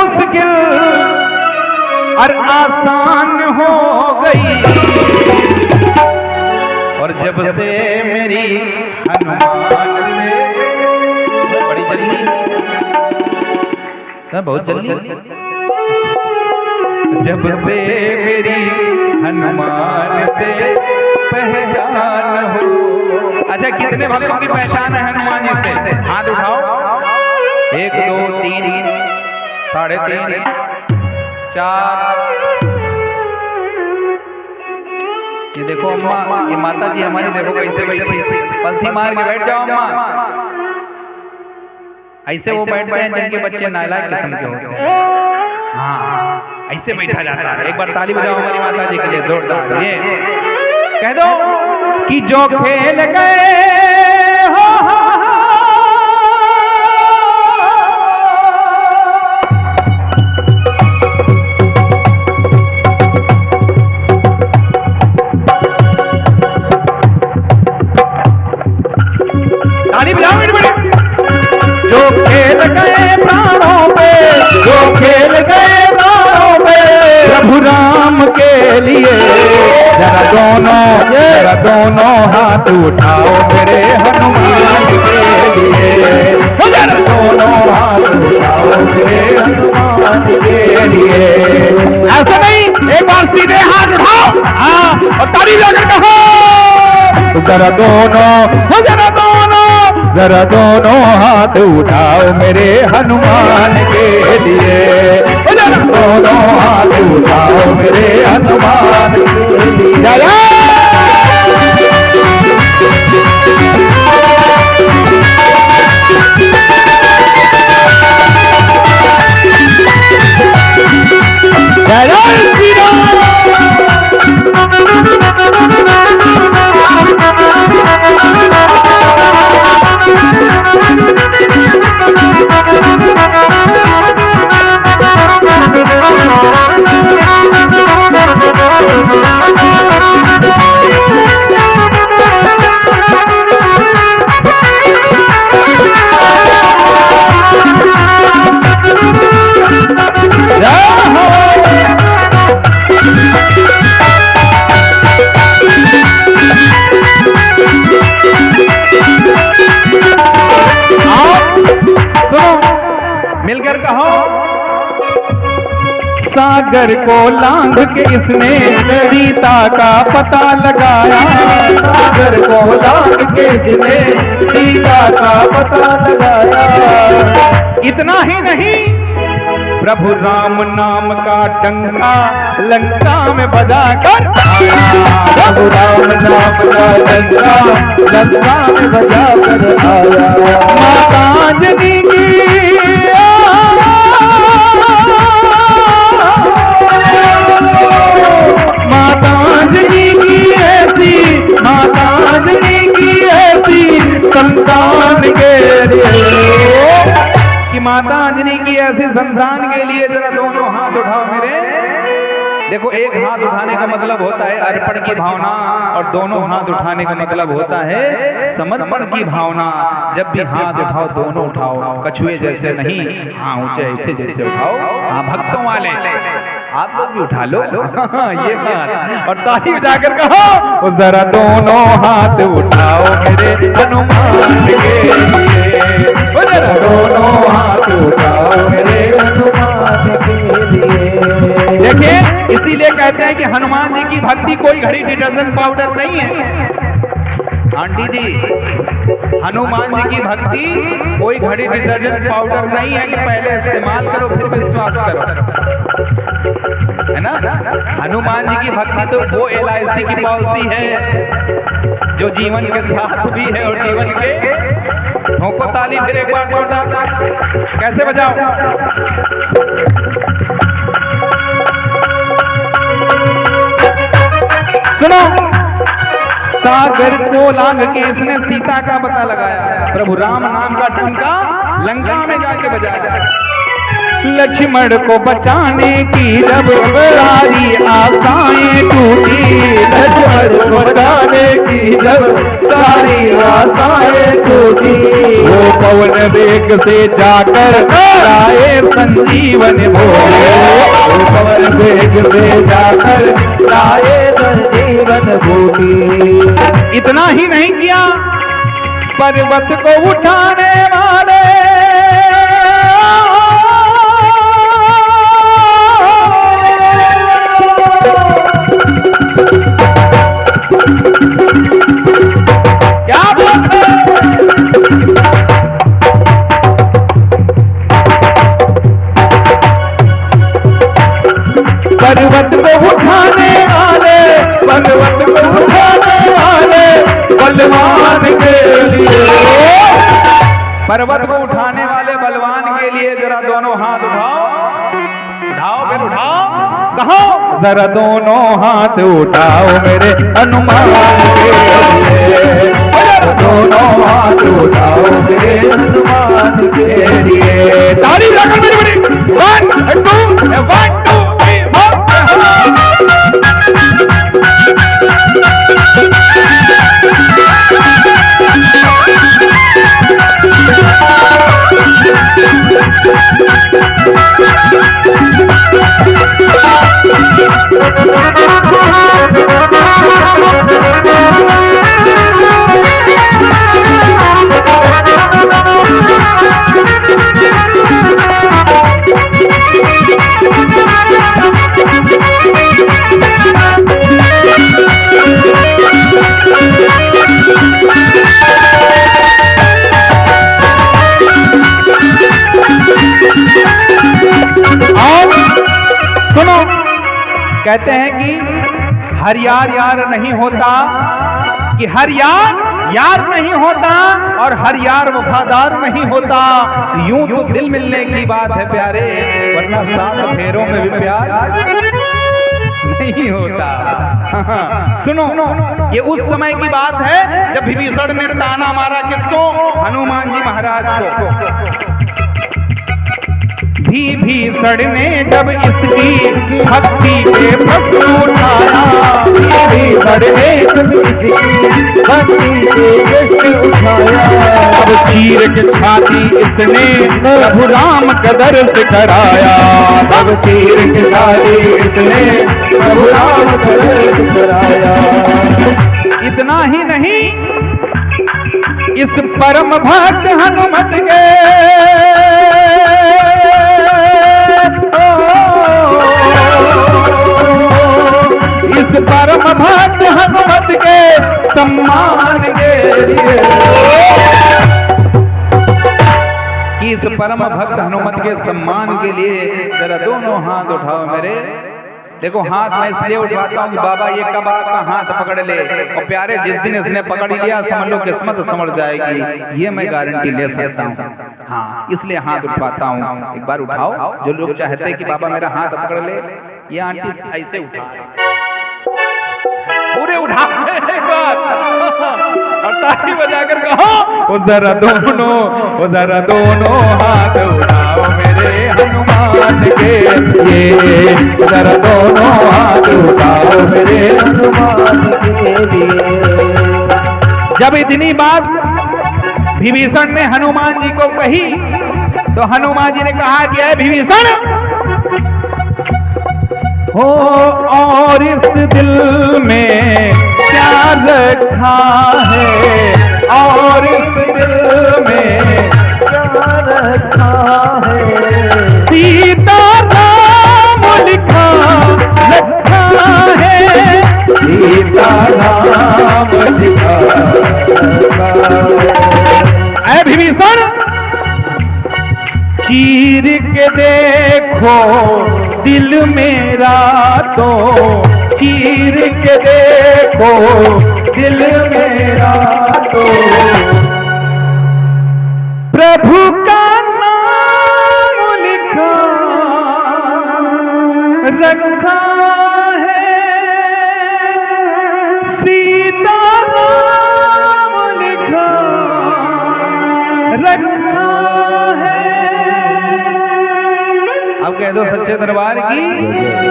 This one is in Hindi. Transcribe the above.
मुश्किल और आसान हो गई। और जब से मेरी हनुमान से बड़ी जल्दी, बहुत जल्दी, जब से मेरी हनुमान से पहचान हो। अच्छा, कितने भक्तों की पहचान है हनुमान जी से? हाथ उठाओ। 1 2 3 साढ़े 3 4। ये देखो अम्मा, ये माता जी हमारी, देखो कैसे बैठी, पलथी मार के बैठ जाओ अम्मा। ऐसे वो बैठते हैं जिनके बच्चे नालायक किस्म के होते हैं। हाँ, ऐसे बैठा जाता है। एक बार ताली बजाओ हमारी माता जी के लिए जोरदार। ये कह दो कि जो खेल गए हो ताली बजाओ मेरी बड़ी। जो खेल गए प्राणों पे, जो खेल गए प्राणों पे प्रभु राम के लिए, जरा दोनों हाथ उठाओ मेरे हनुमान के लिए। जरा दोनों हाथ उठाओ मेरे हनुमान के लिए। ऐसा नहीं, एक बार सीधे हाथ उठाओ, हाँ, और ताली लगाकर कहो जरा दोनों हाथ उठाओ मेरे हनुमान के लिए। जरा दोनों हाथ उठाओ मेरे हनुमान के लिए। मिलकर कहो, सागर को लांघ के इसने सीता का पता लगाया। सागर को लांघ के इसने सीता का पता लगाया। इतना ही नहीं, प्रभु राम नाम का डंका लंका में बजाकर आया। प्रभु राम नाम का डंका लंका में बजाकर आया। माता अंजनी की संतान के लिए, कि माता अंजनी की ऐसी संतान के लिए जरा दोनों हाथ उठाओ मेरे। देखो, एक हाथ उठाने का मतलब होता है अर्पण की भावना, और दोनों हाथ उठाने का मतलब होता है समर्पण की भावना। जब भी हाथ उठाओ, दोनों उठाओ, कछुए जैसे नहीं, हाँ ऊंचे ऐसे जैसे उठाओ। हाँ, भक्तों वाले आप लोग भी उठा लो। ये बात, और ताली बजाकर कहो जरा दोनों हाथ उठाओ मेरे हनुमान के लिए। जरा दोनों हाथ उठाओ मेरे हनुमान के लिए। देखिए, इसीलिए कहते हैं कि हनुमान जी की भक्ति कोई घड़ी डिटर्जेंट पाउडर नहीं है। आंटी जी, हनुमान जी की भक्ति कोई घड़ी डिटर्जेंट पाउडर नहीं है कि पहले इस्तेमाल करो फिर विश्वास करो, है ना। हनुमान जी की भक्ति तो वो LIC की पॉलिसी है जो जीवन के साथ भी है और जीवन के। ठोको ताली फिर एक बार जोरदार, कैसे बजाओ। सुनो, सागर को लांघ के इसने सीता का पता लगाया। प्रभु राम नाम का डंका लंका में जाके बजाया। लक्ष्मण को बचाने की जब सारी आशाएं टूटी, लक्ष्मण को बचाने की जब सारी आशाएं टूटी, वो पवन वेग से जाकर लाए संजीवन भोले, वो पवन वेग से जाकर लाए संजीवन भूमि। इतना ही नहीं किया, पर्वत को उठाने वाले क्या बात है, पर्वत को उठाने वाले, पर्वत को उठाने वाले बलवान के लिए, पर्वत को उठाने वाले बलवान के लिए जरा दोनों हाथ उठाओ, उठाओ फिर उठाओ, कहो जरा दोनों हाथ उठाओ मेरे हनुमान के लिए, दोनों हाथ उठाओ मेरे हनुमान के लिए। ताली लगा मेरी बड़ी, 1 2 1 2 कहते हैं कि हर यार नहीं होता, कि हर यार नहीं होता और हर यार वफादार नहीं होता। यूं तो दिल मिलने की बात है प्यारे, वरना 7 फेरों में भी प्यार नहीं होता। सुनो, ये उस समय की बात है जब विभीषण ने ताना मारा किसको? हनुमान जी महाराज को। विभीषण ने जब इसकी भक्ति पे प्रश्न उठाया, विभीषण ने जब इसकी भक्ति पे प्रश्न उठाया, अब चीर के छाती इसने प्रभु राम का दर्श कराया, अब चीर के छाती इसने प्रभु राम का दर्श कराया। इतना ही नहीं, इस परम भक्त हनुमत के इस परम भक्त हनुमत के सम्मान के लिए, कि इस परम भक्त हनुमत के सम्मान के लिए जरा दोनों हाथ उठाओ मेरे। देखो हाथ मैं इसलिए उठाता हूँ कि बाबा ये कब आपका हाथ पकड़ ले, और प्यारे जिस दिन इसने पकड़ लिया समझ लो किस्मत समझ जाएगी, ये मैं गारंटी ले सकता हूँ। हाँ, इसलिए हाथ उठवाता हूँ। एक बार उठाओ, जो लोग चाहते हैं कि बाबा मेरा हाथ पकड़ ले, ये आंटी ऐसे उठा पूरे उठा और ताली बजाकर कहो वो जरा दोनों हाथ उठाओ मेरे हनुमान के, ये जरा दोनों हाथ उठाओ मेरे हनुमान के लिए। जब इतनी बात विभीषण ने हनुमान जी को कही तो हनुमान जी ने कहा कि ऐ विभीषण, हो और इस दिल में क्या रखा है, और इस दिल में क्या रखा है, सीता राम लिखा है, सीता राम लिखा है। ऐ विभीषण, चीर के देखो दिल मेरा तो, चीर के देखो दिल मेरा तो, प्रभु का नाम लिखा रखा है, सीता नाम लिखा रखा है। कह दो सच्चे दरबार की।